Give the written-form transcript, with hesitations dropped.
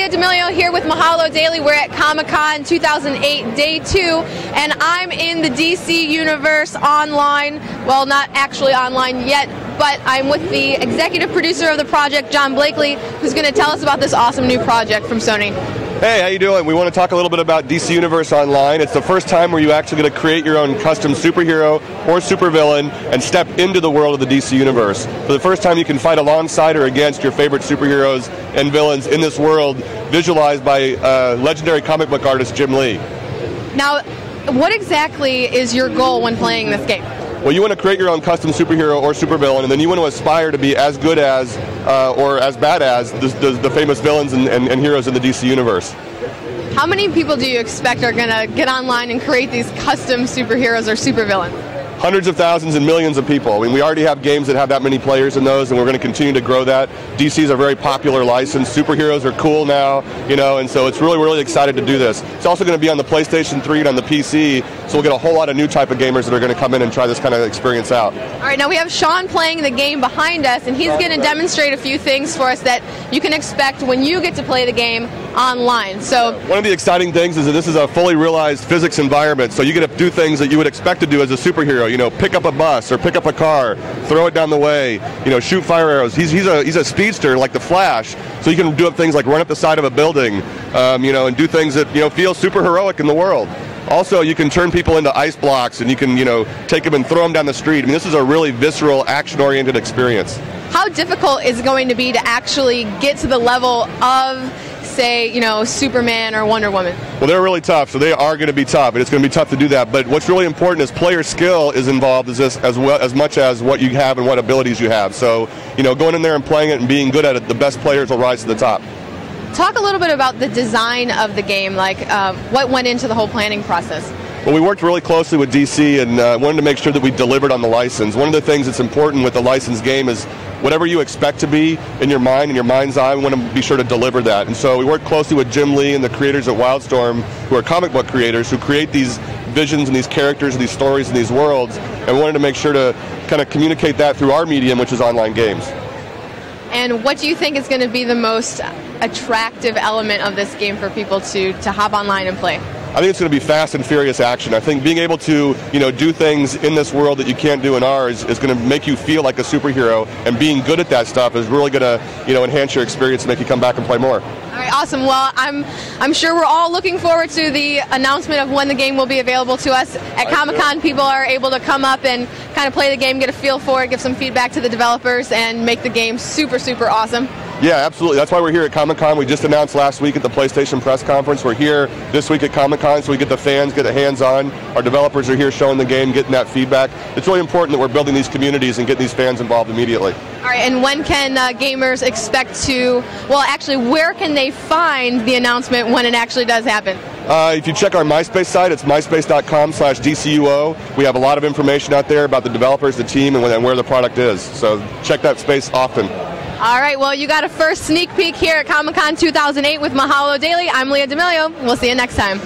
Leah D'Amelio here with Mahalo Daily. We're at Comic-Con 2008 Day 2, and I'm in the DC Universe online. Well, not actually online yet, but I'm with the executive producer of the project, John Blakely, who's going to tell us about this awesome new project from Sony. Hey, how you doing? We want to talk a little bit about DC Universe Online. It's the first time where you actually get to create your own custom superhero or supervillain and step into the world of the DC Universe. For the first time, you can fight alongside or against your favorite superheroes and villains in this world, visualized by legendary comic book artist Jim Lee. Now, what exactly is your goal when playing this game? Well, you want to create your own custom superhero or supervillain, and then you want to aspire to be as good as or as bad as the famous villains and heroes in the DC Universe. How many people do you expect are going to get online and create these custom superheroes or supervillains? Hundreds of thousands and millions of people. I mean, we already have games that have that many players in those, and we're going to continue to grow that. DC is a very popular license. Superheroes are cool now, you know, and so it's really excited to do this. It's also going to be on the PlayStation 3 and on the PC, so we'll get a whole lot of new type of gamers that are going to come in and try this kind of experience out. All right, now we have Sean playing the game behind us, and he's going to demonstrate a few things for us that you can expect when you get to play the game online. So one of the exciting things is that this is a fully realized physics environment, so you get to do things that you would expect to do as a superhero. You know, pick up a bus or pick up a car, throw it down the way, you know, shoot fire arrows. He's a speedster like the Flash, so you can do things like run up the side of a building, you know, and do things that, you know, feel super heroic in the world. Also, you can turn people into ice blocks, and you can, you know, take them and throw them down the street. I mean, this is a really visceral, action-oriented experience. How difficult is it going to be to actually get to the level of, say, you know, Superman or Wonder Woman? Well, they're really tough, so they are going to be tough, and it's going to be tough to do that. But what's really important is player skill is involved as much as what you have and what abilities you have. So, you know, going in there and playing it and being good at it, the best players will rise to the top. Talk a little bit about the design of the game, like what went into the whole planning process. Well, we worked really closely with DC and wanted to make sure that we delivered on the license. One of the things that's important with the licensed game is whatever you expect to be in your mind, in your mind's eye, we want to be sure to deliver that. And so we worked closely with Jim Lee and the creators at Wildstorm, who are comic book creators, who create these visions and these characters and these stories and these worlds, and we wanted to make sure to kind of communicate that through our medium, which is online games. And what do you think is going to be the most attractive element of this game for people to hop online and play? I think it's going to be fast and furious action. I think being able to, you know, do things in this world that you can't do in ours is going to make you feel like a superhero, and being good at that stuff is really going to, you know, enhance your experience and make you come back and play more. All right, awesome. Well, I'm sure we're all looking forward to the announcement of when the game will be available to us. At Comic-Con, people are able to come up and kind of play the game, get a feel for it, give some feedback to the developers, and make the game super awesome. Yeah, absolutely. That's why we're here at Comic-Con. We just announced last week at the PlayStation press conference. We're here this week at Comic-Con, so we get the fans, get the hands-on. Our developers are here showing the game, getting that feedback. It's really important that we're building these communities and getting these fans involved immediately. All right, and when can gamers expect to, well, actually, where can they find the announcement when it actually does happen? If you check our MySpace site, it's myspace.com/DCUO. We have a lot of information out there about the developers, the team, and where the product is. So check that space often. All right, well, you got a first sneak peek here at Comic-Con 2008 with Mahalo Daily. I'm Leah D'Amelio. We'll see you next time.